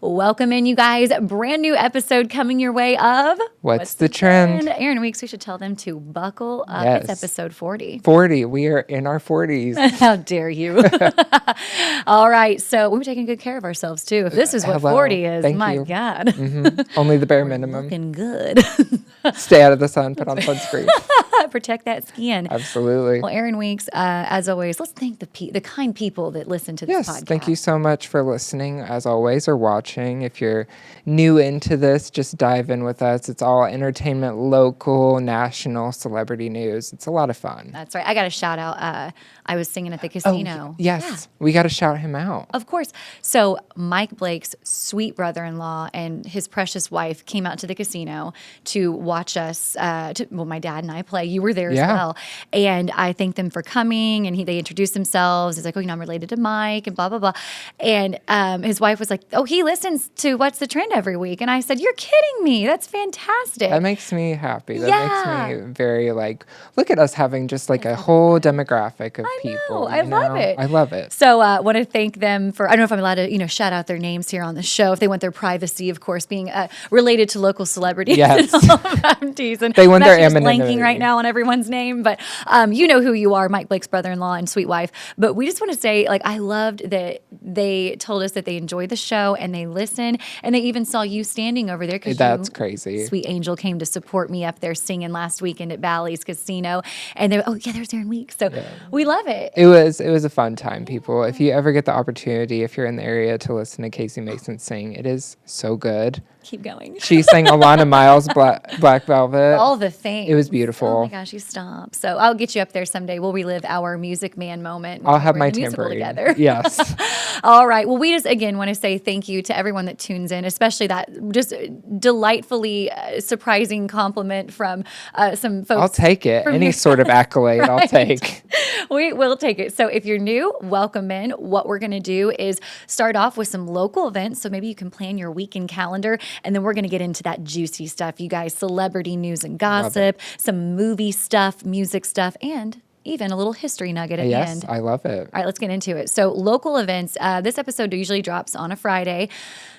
Welcome in, you guys. Brand new episode coming your way of What's the Trend? Aaron Weeks, we should tell them to buckle up. Yes. It's episode 40. 40. We are in our 40s. How dare you? All right. So we're taking good care of ourselves, too. If this is what 40 is, Thank my you. God. Mm-hmm. Only the bare minimum. Looking good. Stay out of the sun, put on sunscreen. Protect that skin. Absolutely. Well, Aaron Weeks, as always, let's thank the kind people that listen to this podcast. Yes, thank you so much for listening, as always, or watching. If you're new into this, just dive in with us. It's all entertainment, local, national, celebrity news. It's a lot of fun. That's right. I got a shout out. I was singing at the casino. Yes, we got to shout him out. Of course. So Mike Blake's sweet brother-in-law and his precious wife came out to the casino to watch us. My dad and I play. You were there as well. And I thanked them for coming. And they introduced themselves. He's like, I'm related to Mike and blah, blah, blah. And his wife was like, he listens to What's the Trend every week. And I said, you're kidding me. That's fantastic. That makes me happy. That makes me very look at us having just a whole demographic of people. I love it. I love it. So I want to thank them for, I don't know if I'm allowed to, shout out their names here on the show if they want their privacy, of course, being related to local celebrities. Yes. I'm teasing. They want their anonymity. Blanking right now on everyone's name, but you know who you are, Mike Blake's brother-in-law and sweet wife. But we just want to say, I loved that they told us that they enjoyed the show and they listened, and they even saw you standing over there. That's crazy. Sweet angel came to support me up there singing last weekend at Bally's Casino, and they were, there's Aaron Weeks. So we love it. It was a fun time, people. If you ever get the opportunity, if you're in the area to listen to Casie Mason sing, it is so good. Keep going. She sang Alana Miles' Black Velvet. All the things. It was beautiful. Oh my gosh, you stop. So I'll get you up there someday. We'll relive our Music Man moment. I'll have my tambourine together. Yes. All right. Well, we just again want to say thank you to everyone that tunes in, especially that just delightfully surprising compliment from some folks. I'll take it. Any sort of accolade, right. I'll take. We will take it. So if you're new, welcome in. What we're going to do is start off with some local events. So maybe you can plan your weekend calendar. And then we're going to get into that juicy stuff, you guys, celebrity news and gossip, some movie stuff, music stuff, and even a little history nugget at the end. Yes, I love it. All right, let's get into it. So local events, this episode usually drops on a Friday.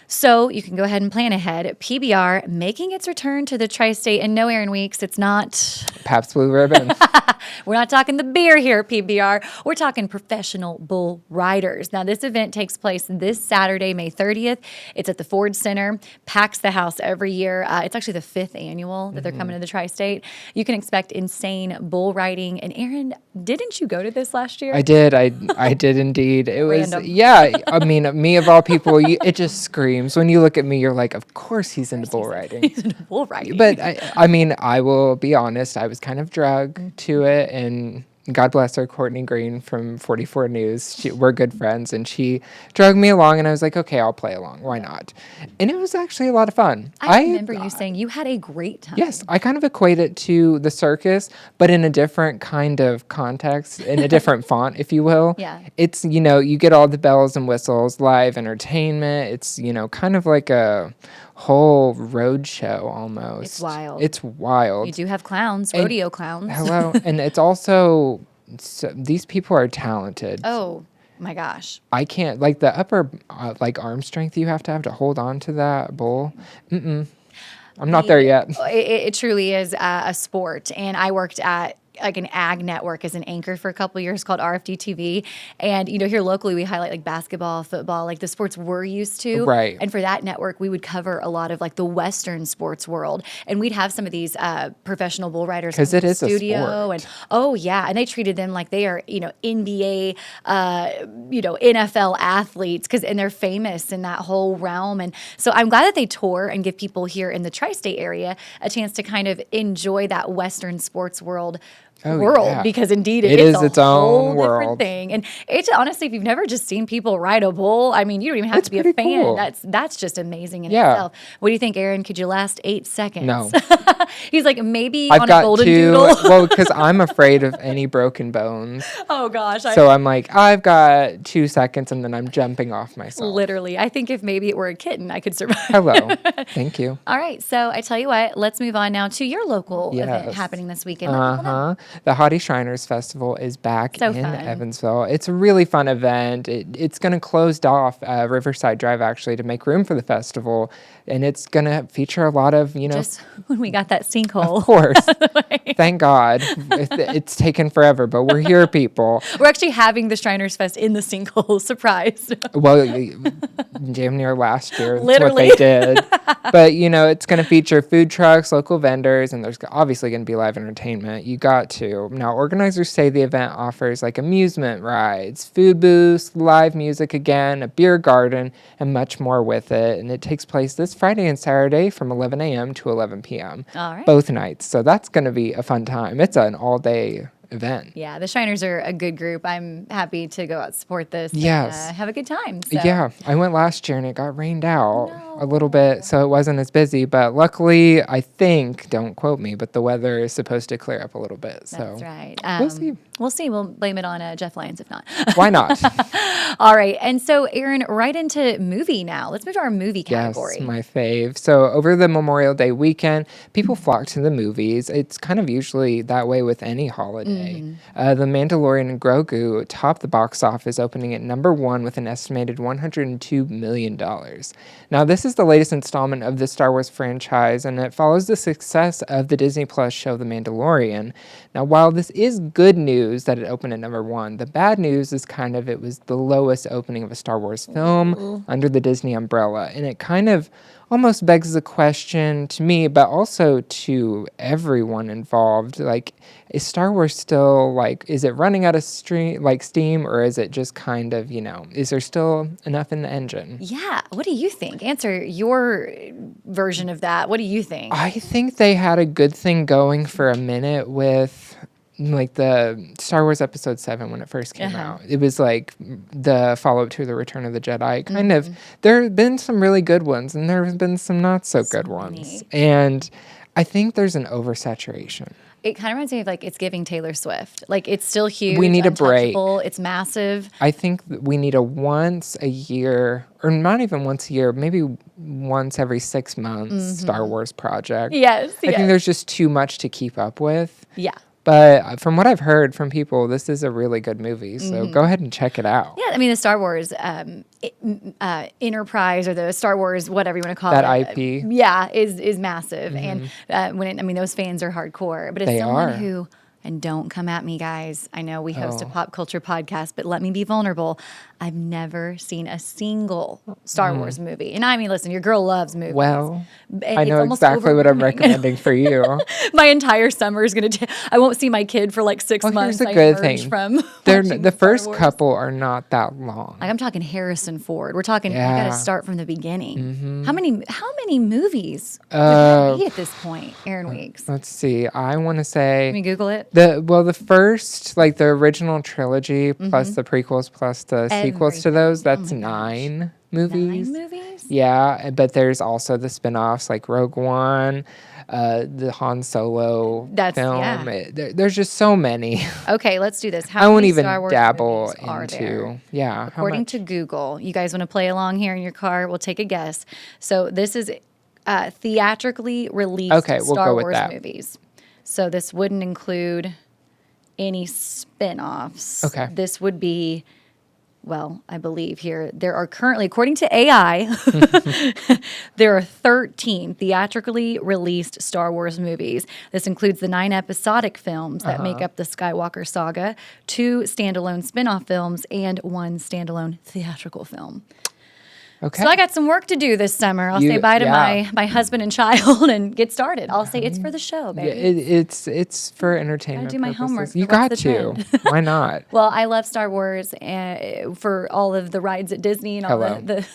So you can go ahead and plan ahead. PBR making its return to the tri-state. And no, Aaron Weeks, it's not Pabst Blue Ribbon. We're not talking the beer here at PBR. We're talking professional bull riders. Now, this event takes place this Saturday, May 30th. It's at the Ford Center. Packs the house every year. It's actually the 5th annual that they're coming to the tri-state. You can expect insane bull riding. And Aaron, didn't you go to this last year? I did. I did indeed. It Random. was, I mean, me of all people, it just screams. When you look at me, you're like, of course he's into bull riding. He's into bull riding. But I mean, I will be honest, I was kind of drugged to it, and God bless her, Courtney Green from 44 News. We're good friends, and she drugged me along, and I was like, okay, I'll play along. Why not? And it was actually a lot of fun. I remember you saying you had a great time. Yes, I kind of equate it to the circus, but in a different kind of context, in a different font, if you will. Yeah. It's, you get all the bells and whistles, live entertainment. It's, kind of like a whole road show almost. It's wild. It's wild. You do have clowns, rodeo clowns. Hello. And it's also, these people are talented. Oh, my gosh. I can't, the upper, arm strength you have to hold on to that bull. I'm not there yet. It truly is a sport. And I worked at an ag network as an anchor for a couple of years called RFD TV. And, here locally we highlight basketball, football, the sports we're used to. Right. And for that network, we would cover a lot of the Western sports world. And we'd have some of these professional bull riders in the studio. A sport. And they treated them like they are, NBA, NFL athletes and they're famous in that whole realm. And so I'm glad that they tour and give people here in the tri-state area a chance to kind of enjoy that Western sports world because indeed it is its whole own different world. thing. And it's honestly, if you've never just seen people ride a bull, I mean, you don't even have to be a fan. Cool. That's just amazing in itself. What do you think, Aaron? Could you last 8 seconds? No. He's like, maybe I've on got a golden doodle. Well, because I'm afraid of any broken bones. Oh gosh. So I'm like, I've got 2 seconds and then I'm jumping off myself. Literally. I think if maybe it were a kitten, I could survive. Hello. Thank you. All right. So I tell you what, let's move on now to your local event happening this weekend. the Haughty Shriners Festival is back So in fun. Evansville. It's a really fun event. It's going to close off Riverside Drive, actually, to make room for the festival. And it's going to feature a lot of, Just when we got that sinkhole. Of course. Thank God. It's taken forever, but we're here, people. We're actually having the Shriners Fest in the sinkhole. Surprise. Well, damn near last year. That's Literally. what they did. But, it's going to feature food trucks, local vendors, and there's obviously going to be live entertainment. You got to. Now, organizers say the event offers like amusement rides, food booths, live music again, a beer garden, and much more with it. And it takes place this Friday and Saturday from 11 a.m. to 11 p.m. All right. Both nights. So that's going to be a fun time. It's an all-day event. Yeah, the Shriners are a good group. I'm happy to go out and support this. Yes. And, have a good time. So. Yeah, I went last year and it got rained out a little bit, so it wasn't as busy. But luckily, I think, don't quote me, but the weather is supposed to clear up a little bit. So That's right. we'll see. We'll see. We'll blame it on Jeff Lyons if not. Why not? All right. And so, Aaron, right into movie now. Let's move to our movie category. Yes, my fave. So over the Memorial Day weekend, people flock to the movies. It's kind of usually that way with any holiday. The Mandalorian Grogu topped the box office, opening at number 1 with an estimated $102 million. Now, this is the latest installment of the Star Wars franchise, and it follows the success of the Disney Plus show The Mandalorian. Now, while this is good news that it opened at number 1, the bad news is it was the lowest opening of a Star Wars film under the Disney umbrella, and it kind of almost begs the question to me, but also to everyone involved, is Star Wars still, is it running out of steam, or is it just is there still enough in the engine? Yeah. What do you think? Answer your version of that. What do you think? I think they had a good thing going for a minute with the Star Wars Episode 7 when it first came out. It was the follow-up to The Return of the Jedi. There have been some really good ones, and there have been some not so good ones. And I think there's an oversaturation. It kind of reminds me of it's giving Taylor Swift. It's still huge. We need a break. It's massive. I think we need a once a year, or not even once a year, maybe once every 6 months Star Wars project. Yes. I think there's just too much to keep up with. Yeah. But from what I've heard from people, this is a really good movie. So go ahead and check it out. Yeah, I mean, the Star Wars enterprise, or the Star Wars, whatever you want to call that it. IP. Is massive. And those fans are hardcore. But as someone who, and don't come at me, guys, I know we host a pop culture podcast, but let me be vulnerable. I've never seen a single Star Wars movie. And I mean, listen, your girl loves movies. Well, I know exactly what I'm recommending for you. My entire summer is going to... I won't see my kid for 6 months. Here's a good thing. From the first couple are not that long. I'm talking Harrison Ford. We're talking, you got to start from the beginning. How many movies would be at this point, Aaron Weeks? Let's see. I want to say... Let me Google it. The first, the original trilogy, plus the prequels, plus the sequels to those, that's 9 movies. 9 movies? Yeah, but there's also the spin-offs like Rogue One, the Han Solo film. Yeah. There's just so many. Okay, let's do this. I won't many even Star Wars dabble movies are into. there? Yeah. According to Google, you guys want to play along here in your car? We'll take a guess. So this is theatrically released Star Wars movies. So this wouldn't include any spin-offs. Okay. This would be, well, I believe here, there are currently, according to AI, there are 13 theatrically released Star Wars movies. This includes the 9 episodic films that make up the Skywalker saga, 2 standalone spin-off films, and 1 standalone theatrical film. Okay. So I got some work to do this summer. I'll say bye to my husband and child and get started. I'll say it's for the show, baby. Yeah, it's for entertainment. I do my homework. You got to. Why not? Well, I love Star Wars for all of the rides at Disney and all the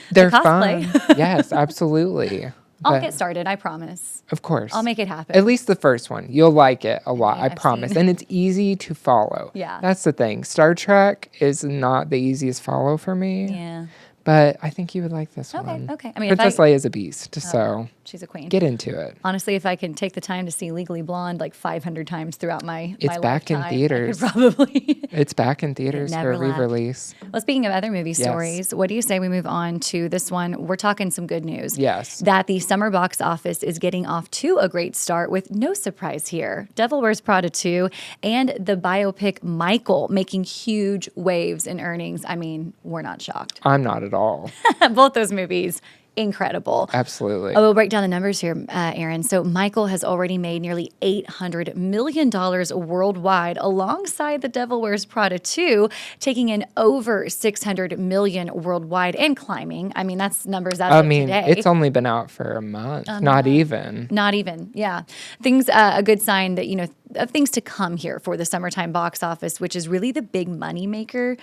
They're cosplay. fun. Yes, absolutely. I'll get started. I promise. Of course. I'll make it happen. At least the first one. You'll like it a lot. I promise. And it's easy to follow. Yeah. That's the thing. Star Trek is not the easiest follow for me. Yeah. But I think you would like this one. Okay. I mean, Princess Leia is a beast, so She's a queen. Get into it. Honestly, if I can take the time to see Legally Blonde like 500 times throughout my back lifetime, in theaters. I could probably. It's back in theaters for a re-release. Well, speaking of other movie stories, what do you say we move on to this one? We're talking some good news. Yes. That the summer box office is getting off to a great start with no surprise here. Devil Wears Prada 2 and the biopic Michael making huge waves in earnings. I mean, we're not shocked. I'm not at all. Both those movies. Incredible. Absolutely. We'll break down the numbers here, Aaron. So Michael has already made nearly $800 million worldwide alongside The Devil Wears Prada 2, taking in over $600 million worldwide and climbing. I mean, that's numbers out of today. It's only been out for a month. Not even. Not even, yeah. Things, a good sign that, of things to come here for the summertime box office, which is really the big moneymaker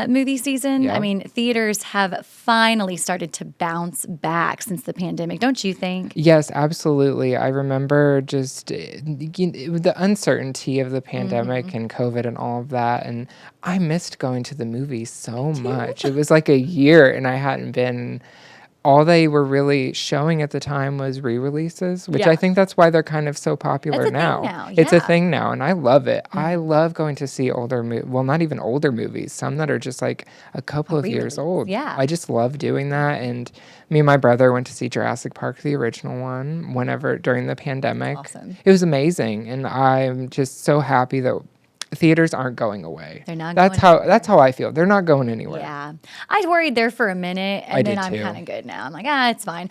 movie season. Yeah. I mean, theaters have finally started to bounce back since the pandemic, don't you think? Yes, absolutely. I remember just the uncertainty of the pandemic and COVID and all of that. And I missed going to the movies so much. It was like a year and I hadn't been. All they were really showing at the time was re-releases, which I think that's why they're kind of so popular now. It's a thing now, and I love it. I love going to see older not even older movies, some that are just like a couple of years old. Yeah. I just love doing that, and me and my brother went to see Jurassic Park, the original one, whenever during the pandemic. Awesome. It was amazing, and I'm just so happy that theaters aren't going away. They're not. That's how I feel. They're not going anywhere. Yeah, I worried there for a minute, and then I'm kind of good now. I'm like, it's fine.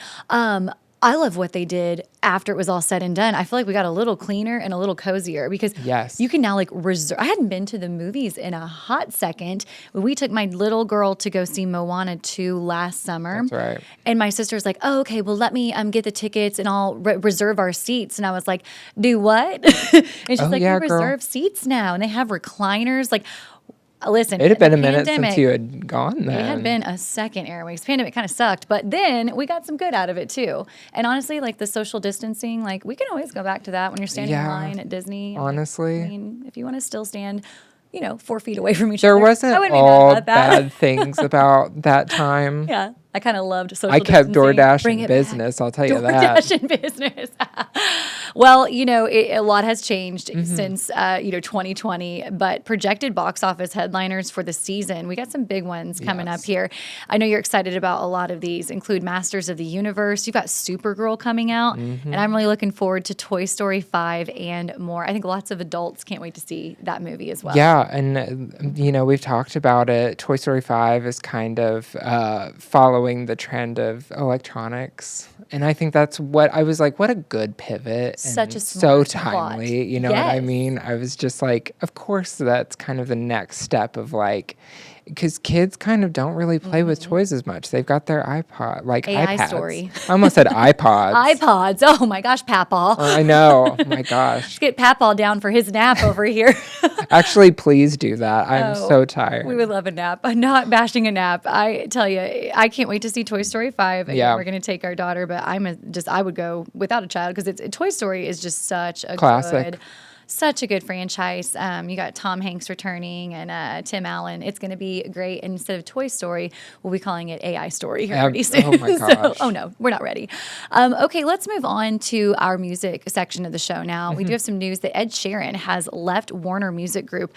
I love what they did after it was all said and done. I feel like we got a little cleaner and a little cozier because you can now reserve. I hadn't been to the movies in a hot second. We took my little girl to go see Moana 2 last summer. That's right. And my sister's like, oh, okay, well, let me get the tickets and I'll reserve our seats. And I was like, do what? And she's like, we reserve seats now. And they have recliners. Like, listen, it had been a minute since you had gone then. It had been a second Airways. Pandemic kind of sucked, but then we got some good out of it too. And honestly, like the social distancing, like we can always go back to that when you're standing in line at Disney. Honestly. I mean, if you want to still stand, 4 feet away from each other. There wasn't all bad things about that time. Yeah. I kind of loved social distancing. I kept DoorDash in business, I'll tell you that. DoorDash in business. Well, a lot has changed since 2020, but projected box office headliners for the season, we got some big ones coming up here. I know you're excited about a lot of these, include Masters of the Universe. You've got Supergirl coming out, and I'm really looking forward to Toy Story 5 and more. I think lots of adults can't wait to see that movie as well. Yeah, and we've talked about it. Toy Story 5 is kind of following the trend of electronics, and I think that's what I was like, what a good pivot. Such a so smart timely, you know what I mean? I was just like, of course that's kind of the next step of like, because kids kind of don't really play with toys as much. They've got their iPod, like AI iPads. story. I almost said iPods. iPods. Oh my gosh, Papaw. I know. Oh my gosh. Let's get Papaw down for his nap over here. Actually, please do that. I'm so tired. We would love a nap. I'm not bashing a nap. I tell you, I can't wait to see Toy Story 5. Yeah. We're going to take our daughter, but I would go without a child because Toy Story is just such a classic. Such a good franchise. You got Tom Hanks returning and Tim Allen. It's going to be great. And instead of Toy Story, we'll be calling it AI Story here pretty soon. Oh my gosh. No, we're not ready. Okay, let's move on to our music section of the show now. We do have some news that Ed Sheeran has left Warner Music Group.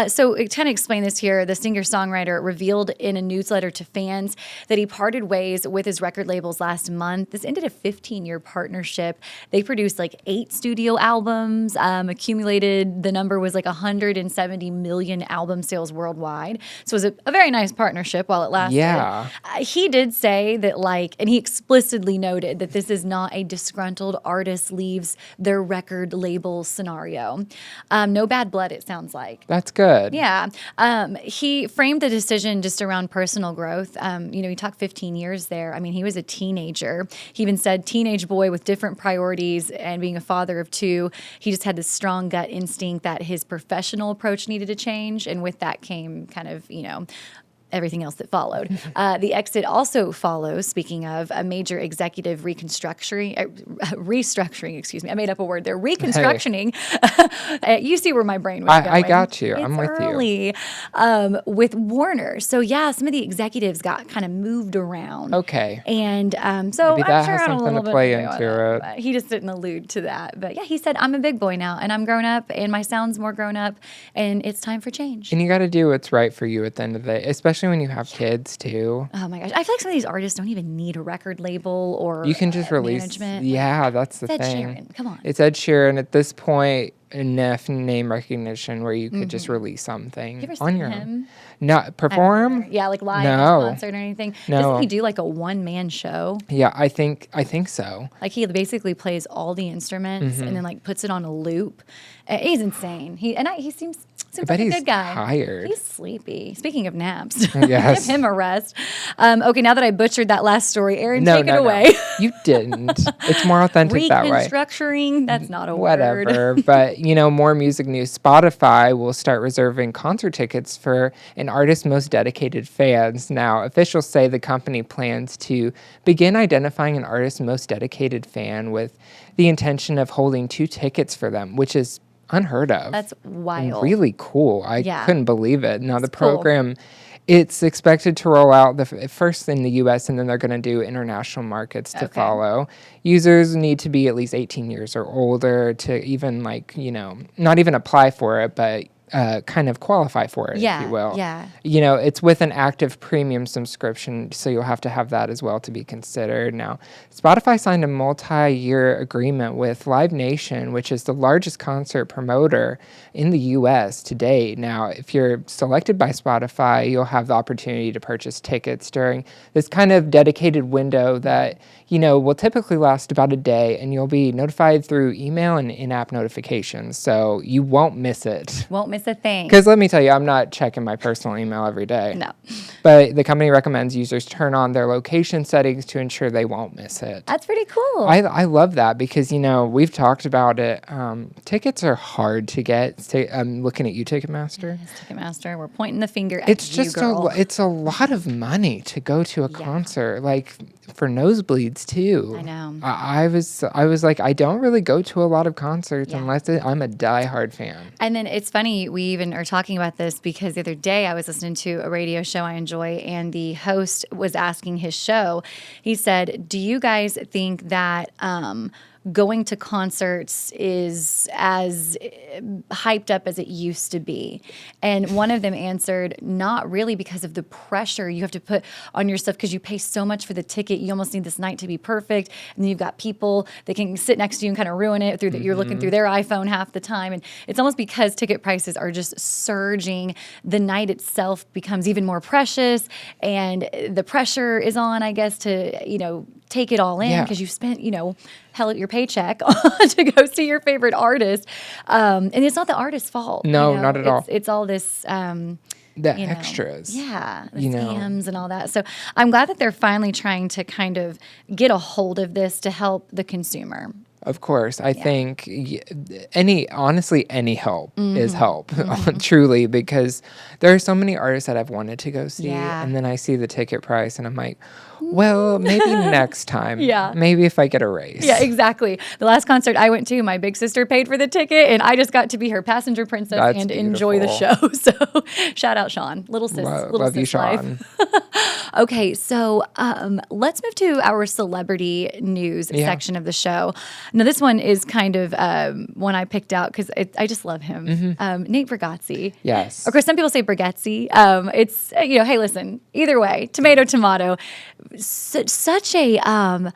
So kind of explain this here. The singer-songwriter revealed in a newsletter to fans that he parted ways with his record labels last month. This ended a 15-year partnership. They produced like 8 studio albums, the number was like 170 million album sales worldwide. So it was a very nice partnership while it lasted. Yeah. He did say that and he explicitly noted that this is not a disgruntled artist leaves their record label scenario. No bad blood, it sounds like. That's good. Yeah. He framed the decision just around personal growth. He talked 15 years there. I mean, he was a teenager. He even said teenage boy with different priorities and being a father of 2. He just had this strong gut instinct that his professional approach needed to change. And with that came kind of, everything else that followed. The exit also follows, speaking of, a major executive restructuring, excuse me. I made up a word there. Reconstructioning. Hey. You see where my brain was going. I got you. It's I'm with early, with Warner. So yeah, some of the executives got kind of moved around. Okay. And so maybe I'm that sure has I don't something to play into it. He just didn't allude to that. But yeah, he said, I'm a big boy now and I'm grown up and my sound's more grown up and it's time for change. And you got to do what's right for you at the end of the day, especially when you have kids too. Oh my gosh. I feel like some of these artists don't even need a record label or you can just release management. Yeah, that's the Ed thing. Sheeran. Come on. It's Ed Sheeran at this point, enough name recognition where you could just release something You ever on seen your own. him? Not perform? Yeah, like live No. concert or anything. No. Doesn't he do like a one-man show? Yeah, I think so. Like he basically plays all the instruments and then like puts it on a loop. He's insane. He seems I bet like a he's good guy. tired. He's sleepy. Speaking of naps, Yes. give him a rest. Okay, now that I butchered that last story, Aaron, take it away. You didn't. It's more authentic that way. Reconstructuring, that's not a Whatever. word. But, more music news. Spotify will start reserving concert tickets for an artist's most dedicated fans. Now, officials say the company plans to begin identifying an artist's most dedicated fan with the intention of holding 2 tickets for them, which is unheard of. That's wild. And really cool. I couldn't believe it. Now, the cool. program, it's expected to roll out first in the U.S., and then they're going to do international markets to follow. Users need to be at least 18 years or older to even, not even apply for it, but kind of qualify for it, if you will. Yeah. It's with an active premium subscription, so you'll have to have that as well to be considered. Now, Spotify signed a multi-year agreement with Live Nation, which is the largest concert promoter in the U.S. to date. Now, if you're selected by Spotify, you'll have the opportunity to purchase tickets during this kind of dedicated window that, will typically last about a day, and you'll be notified through email and in-app notifications, so you won't miss it. Won't miss a thing. Because let me tell you, I'm not checking my personal email every day. No. But the company recommends users turn on their location settings to ensure they won't miss it. That's pretty cool. I love that because, we've talked about it. Tickets are hard to get. I'm looking at you, Ticketmaster. Yes, Ticketmaster. We're pointing the finger at It's you, just girl. it's a lot of money to go to a concert, like for nosebleeds too. I know. I was like, I don't really go to a lot of concerts unless I'm a diehard fan. And then it's funny, we even are talking about this because the other day I was listening to a radio show I enjoy, and the host was asking his show. He said, do you guys think that going to concerts is as hyped up as it used to be? And one of them answered, not really, because of the pressure you have to put on yourself because you pay so much for the ticket. You almost need this night to be perfect. And then you've got people that can sit next to you and kind of ruin it through that you're looking through their iPhone half the time. And it's almost because ticket prices are just surging. The night itself becomes even more precious, and the pressure is on, I guess, to, take it all in because you spent, hell at your paycheck to go see your favorite artist. And it's not the artist's fault. No, not at all. It's all this... the extras. Yeah, the scams and all that. So I'm glad that they're finally trying to kind of get a hold of this to help the consumer. Of course. I think any help is help, truly, because there are so many artists that I've wanted to go see, and then I see the ticket price and I'm like, well, maybe next time. Yeah. Maybe if I get a raise. Yeah, exactly. The last concert I went to, my big sister paid for the ticket, and I just got to be her passenger princess and enjoy the show. So shout out Sean. Little sis. Love you, Sean. Okay, so let's move to our celebrity news section of the show. Now, this one is kind of one I picked out because I just love him. Nate Bargatze. Yes. Of course, some people say Bargatze. It's, hey, listen, either way, tomato. Such a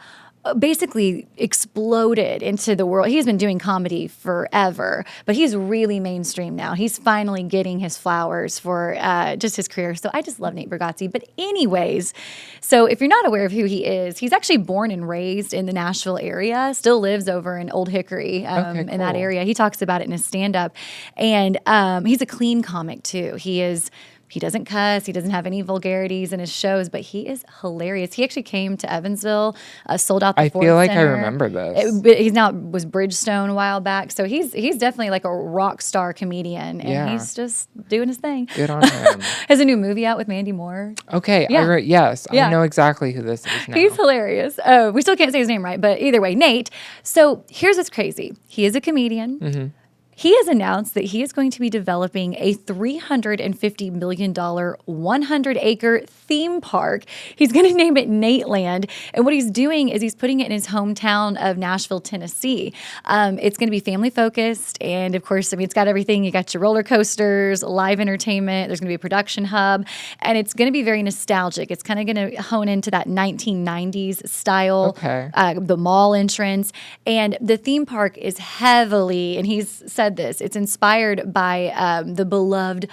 basically exploded into the world. He's been doing comedy forever, but he's really mainstream now. He's finally getting his flowers for just his career. So I just love Nate Bargatze. But anyways, so if you're not aware of who he is, he's actually born and raised in the Nashville area, still lives over in Old Hickory in that area. He talks about it in his stand-up. And he's a clean comic too. He is He doesn't cuss. He doesn't have any vulgarities in his shows, but he is hilarious. He actually came to Evansville, sold out the Ford I feel like Center. I remember this. He's now was Bridgestone a while back, so he's definitely like a rock star comedian, and he's just doing his thing. Good on him. Has a new movie out with Mandy Moore. Okay, Yeah. yes, Yeah. I know exactly who this is now. He's hilarious. We still can't say his name right, but either way, Nate. So here's what's crazy. He is a comedian. Mm-hmm. He has announced that he is going to be developing a $350 million, 100-acre theme park. He's going to name it Nateland. And what he's doing is he's putting it in his hometown of Nashville, Tennessee. It's going to be family focused. And of course, I mean, it's got everything. You got your roller coasters, live entertainment. There's going to be a production hub. And it's going to be very nostalgic. It's kind of going to hone into that 1990s style, the mall entrance. And the theme park is heavily, and he's said this, it's inspired by the beloved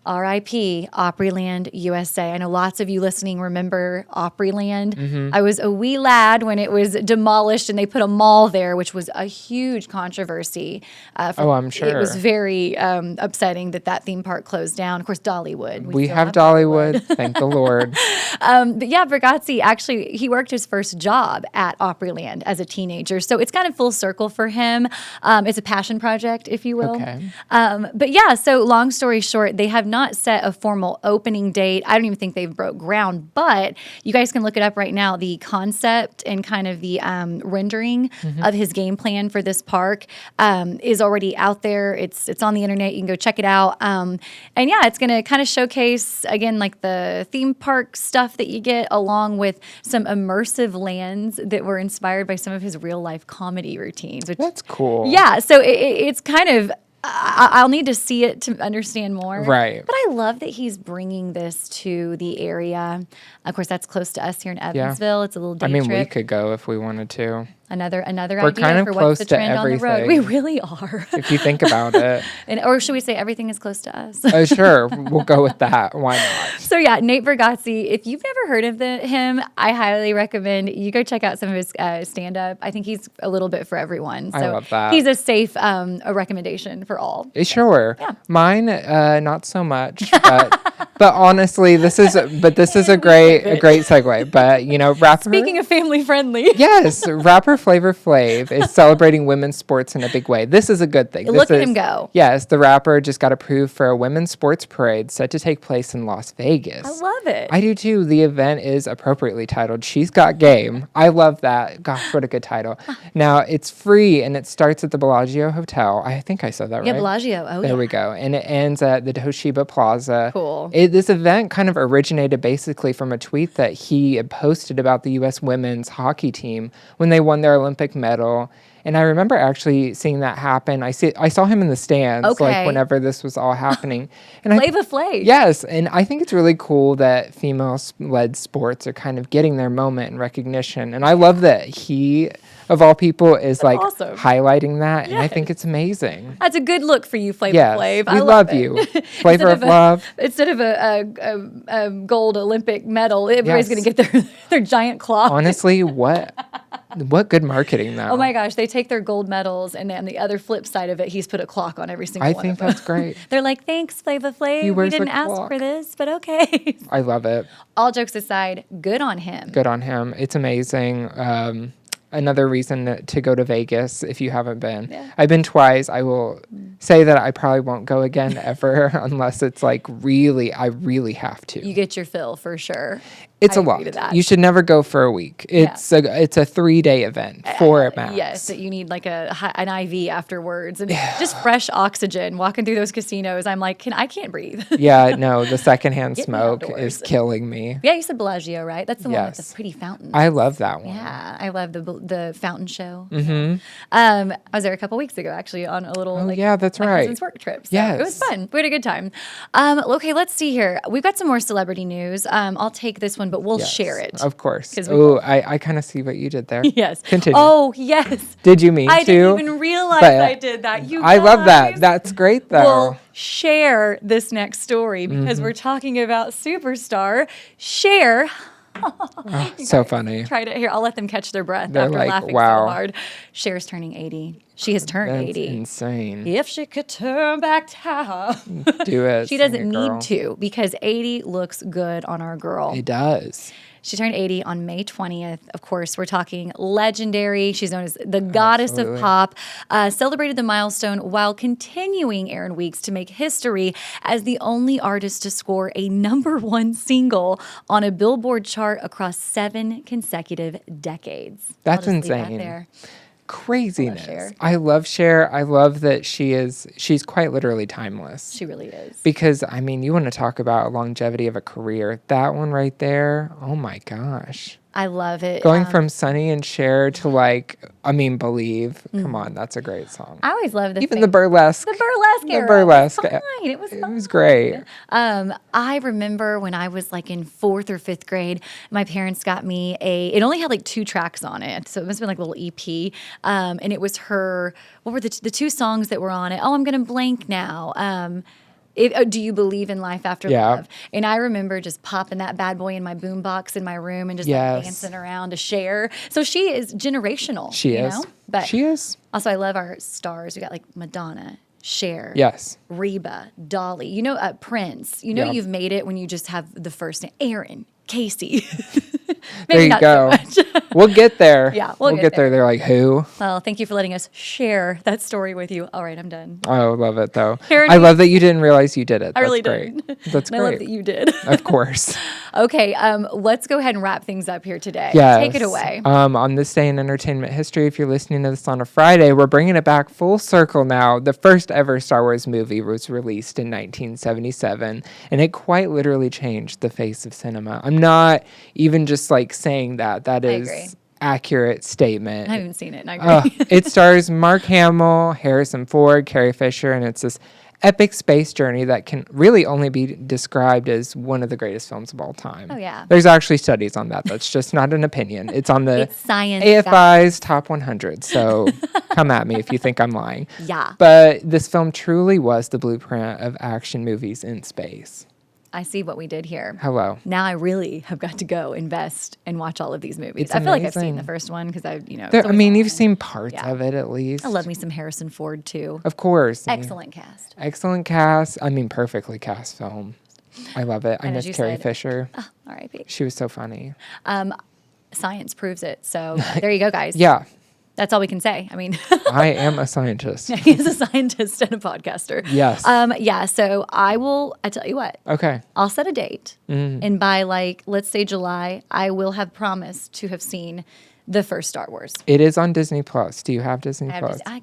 R.I.P. Opryland, USA. I know lots of you listening remember Opryland. Mm-hmm. I was a wee lad when it was demolished and they put a mall there, which was a huge controversy. I'm sure. It was very upsetting that theme park closed down. Of course, Dollywood. We have Dollywood. Thank the Lord. But yeah, Bargatze, actually, he worked his first job at Opryland as a teenager. So it's kind of full circle for him. It's a passion project, if you will. Okay. But yeah, so long story short, they have not set a formal opening date. I don't even think they've broke ground, but you guys can look it up right now. The concept and kind of the rendering of his game plan for this park is already out there. It's on the internet. You can go check it out. And yeah, it's going to kind of showcase, again, like the theme park stuff that you get, along with some immersive lands that were inspired by some of his real life comedy routines. Which, that's cool. Yeah, so it's kind of, I'll need to see it to understand more. Right. But I love that he's bringing this to the area. Of course, that's close to us here in Evansville. It's a little day trip. We could go if we wanted to. Another We're idea kind of for close what's the to trend on the road. everything. We really are. If you think about it. Or should we say everything is close to us? Sure. We'll go with that. Why not? So yeah, Nate Bargatze, if you've never heard of him, I highly recommend you go check out some of his stand-up. I think he's a little bit for everyone. So I love that. He's a safe a recommendation for all. Sure. Yeah. Mine, not so much. But honestly, this is a great segue. But rapper. Speaking of family friendly. Yes, rapper Flavor Flav is celebrating women's sports in a big way. This is a good thing. Look at him go. Yes, the rapper just got approved for a women's sports parade set to take place in Las Vegas. I love it. I do too. The event is appropriately titled She's Got Game. I love that. Gosh, what a good title. Now, it's free and it starts at the Bellagio Hotel. I think I said that right. Yeah, Bellagio. Oh, There we go. And it ends at the Toshiba Plaza. Cool. This event kind of originated basically from a tweet that he had posted about the U.S. women's hockey team when they won their Olympic medal. And I remember actually seeing that happen. I saw him in the stands like whenever this was all happening. And Flavor Flav. Yes, and I think it's really cool that female-led sports are kind of getting their moment and recognition. And I love that he, of all people, is awesome. Highlighting that. And I think it's amazing. That's a good look for you, Flavor Flav. We love you. Flavor of love. Instead of a gold Olympic medal, everybody's going to get their giant claw. Honestly, what good marketing, though. Oh my gosh, they take their gold medals, and then the other flip side of it, he's put a clock on every single one. I think that's great. They're like, thanks, Flavor Flav. We didn't ask for this, but okay. I love it. All jokes aside, good on him. Good on him. It's amazing. Another reason to go to Vegas if you haven't been. Yeah. I've been twice. I will say that I probably won't go again ever unless it's I really have to. You get your fill for sure. It's a lot. You should never go for a week. It's a 3-day event, 4 at max. Yes, that you need an IV afterwards and just fresh oxygen. Walking through those casinos, I'm like, I can't breathe. Yeah, no, the secondhand smoke is killing me. Yeah, you said Bellagio, right? That's the one with the pretty fountains. I love that one. Yeah, I love the fountain show. Mm-hmm. I was there a couple weeks ago, actually, on a little that's right. cousin's work trip. So it was fun. We had a good time. Okay, let's see here. We've got some more celebrity news. I'll take this one, but we'll share it. Of course. Oh, I kind of see what you did there. Yes. Continue. Oh, yes. Did you mean to? I didn't even realize I did that. I love that. That's great, though. We'll share this next story because we're talking about superstar Cher. So funny. Tried it here. I'll let them catch their breath They're after laughing so hard. Cher's turning 80. She has turned That's 80. insane. If she could turn back time. Do it. She sing doesn't it, girl. need to because 80 looks good on our girl. It does. She turned 80 on May 20th. Of course, we're talking legendary. She's known as the goddess Absolutely. of pop. Celebrated the milestone while continuing Aaron Weeks to make history as the only artist to score a #1 single on a Billboard chart across 7 consecutive decades. That's I'll just leave that insane. there. Craziness. Cher. I love Cher. I love that she's quite literally timeless. She really is. Because, I mean, you want to talk about longevity of a career. That one right there, oh my gosh. I love it. Going from Sunny and Cher to Believe. Come on, that's a great song. I always love Even the burlesque. The burlesque era. The burlesque. It was fine. It was fine. It was great. I remember when I was like in 4th or 5th grade, my parents got me it only had like 2 tracks on it. So it must have been like a little EP. And it was what were the 2 songs that were on it? Oh, I'm going to blank now. Do you believe in life after love? And I remember just popping that bad boy in my boombox in my room and just like, dancing around to Cher. So she is generational. She is. Know? But she is. Also, I love our stars. We got like Madonna, Cher, Yes. Reba, Dolly. Prince. You've made it when you just have the first name. Aaron, Casie. There you go. So much. We'll get there. Yeah, we'll get there. They're like, who? Well, thank you for letting us share that story with you. All right, I'm done. Oh, love it though. Aaron, I love that you didn't realize you did it. I really great. did. That's And great. I love that you did. Of course. Okay, let's go ahead and wrap things up here today. Yes. Take it away. On this day in entertainment history, if you're listening to this on a Friday, we're bringing it back full circle now. The first ever Star Wars movie was released in 1977, and it quite literally changed the face of cinema. I'm not even just like saying that. That is accurate statement. I haven't even seen it, and I agree. It stars Mark Hamill, Harrison Ford, Carrie Fisher, and it's this epic space journey that can really only be described as one of the greatest films of all time. Oh, yeah. There's actually studies on that. That's just not an opinion. It's on the It's science. AFI's top 100. So come at me if you think I'm lying. Yeah. But this film truly was the blueprint of action movies in space. I see what we did here. Hello. Now I really have got to go invest and watch all of these movies. It's I feel like I've seen amazing. the first one because you've seen parts of it at least. I love me some Harrison Ford too. Of course. Excellent cast. Excellent cast. Perfectly cast film. I love it. I miss Carrie Fisher. Oh, R.I.P. She was so funny. Science proves it. So there you go, guys. Yeah. That's all we can say. I mean, I am a scientist. he's a scientist and a podcaster. Yes. So I tell you what. Okay. I'll set a date. And by let's say July, I will have promised to have seen the first Star Wars. It is on Disney Plus. Do you have Disney Plus? I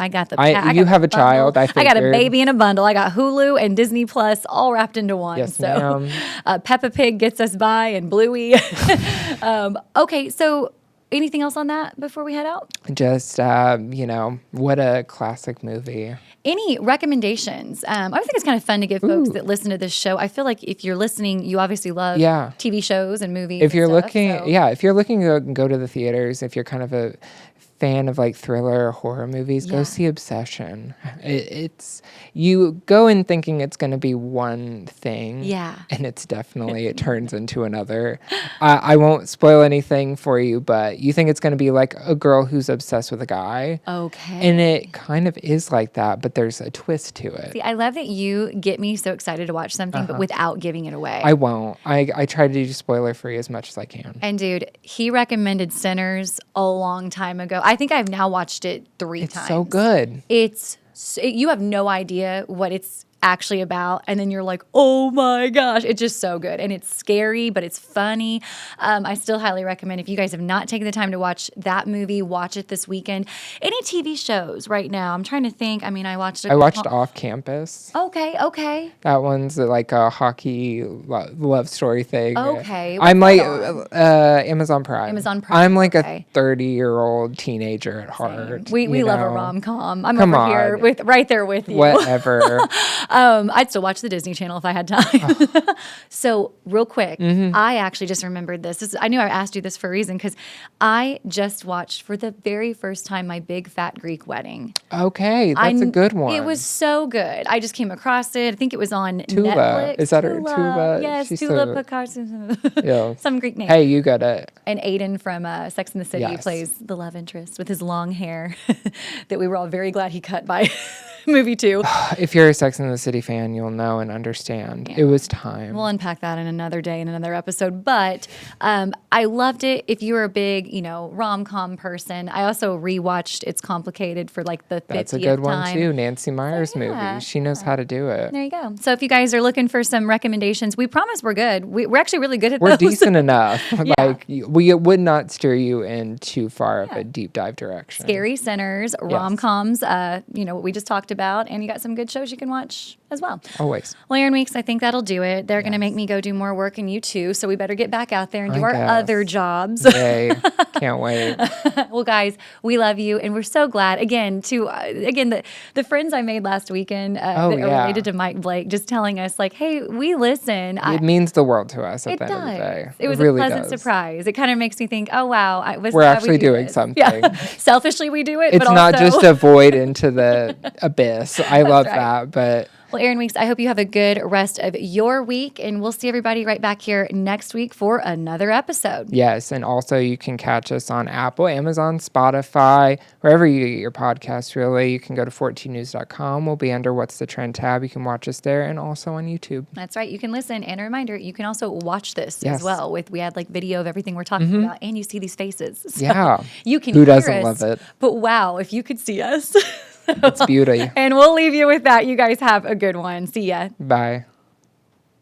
got the. You have a child. I got a baby in a bundle. I got Hulu and Disney Plus all wrapped into one. Yes, so, ma'am. Peppa Pig gets us by, and Bluey. Okay, so anything else on that before we head out? Just what a classic movie. Any recommendations? I think it's kind of fun to give folks that listen to this show. I feel like if you're listening, you obviously love TV shows and movies. If you're and stuff, if you're looking to go to the theaters, if you're kind of a fan of like thriller or horror movies, go see Obsession. You go in thinking it's going to be one thing, and it's definitely it turns into another. I won't spoil anything for you, but you think it's going to be like a girl who's obsessed with a guy. Okay, and it kind of is like that, but there's a twist to it. See, I love that you get me so excited to watch something, but without giving it away. I won't. I try to do spoiler free as much as I can. And dude, he recommended Sinners a long time ago. I think I've now watched it 3 times. It's so good. You have no idea what it's actually about, and then you're like, oh my gosh, it's just so good. And it's scary, but it's funny. I still highly recommend, if you guys have not taken the time to watch that movie, watch it this weekend. Any TV shows right now? I'm trying to think. I mean, I watched Off Campus. Okay. That one's like a hockey love story thing. Okay. I'm like Amazon Prime. I'm like a 30-year-old teenager at heart. We love a rom-com. I'm Come over here on. right there with you. Whatever. I'd still watch the Disney Channel if I had time. So real quick, I actually just remembered this. I knew I asked you this for a reason because I just watched for the very first time my Big Fat Greek Wedding. Okay, that's a good one. It was so good. I just came across it. I think it was on Tula. Netflix. Is that her? Tula? Yes, She's Tula so... Picasso. Yeah. Some Greek name. Hey, you got it. And Aiden from Sex and the City Yes. plays the love interest with his long hair that we were all very glad he cut by movie 2. If you're a Sex and the City fan, you'll know and understand. Yeah. It was time. We'll unpack that in another day, in another episode. But I loved it. If you were a big, rom-com person, I also rewatched It's Complicated for like the 50th time. That's a good one too. Nancy Meyers movie. She knows how to do it. There you go. So if you guys are looking for some recommendations, we promise we're good. We're actually really good at We're those. decent enough. Yeah. Like we would not steer you in too far of a deep dive direction. Scary Sinners, rom-coms, what we just talked about, and you got some good shows you can watch as well. Always. Well, Aaron Weeks, I think that'll do it. They're going to make me go do more work, and you too, so we better get back out there and do our other jobs. Yay. Can't wait. Well, guys, we love you, and we're so glad, the friends I made last weekend that are related to Mike Blake, just telling us, like, hey, we listen. It means the world to us at the end of the day. It was really a pleasant surprise. It kind of makes me think, oh, wow. We're actually doing something. Yeah. Selfishly, we do it, it's but not also... just a void into the abyss. I love that, but... Well, Aaron Weeks, I hope you have a good rest of your week, and we'll see everybody right back here next week for another episode. Yes, and also you can catch us on Apple, Amazon, Spotify, wherever you get your podcasts, really. You can go to 14news.com. We'll be under What's the Trend tab. You can watch us there, and also on YouTube. That's right. You can listen, and a reminder, you can also watch this as well. We had like video of everything we're talking about, and you see these faces. So you can Who hear doesn't us, love it? But wow, if you could see us. It's beauty. And we'll leave you with that. You guys have a good one. See ya. Bye.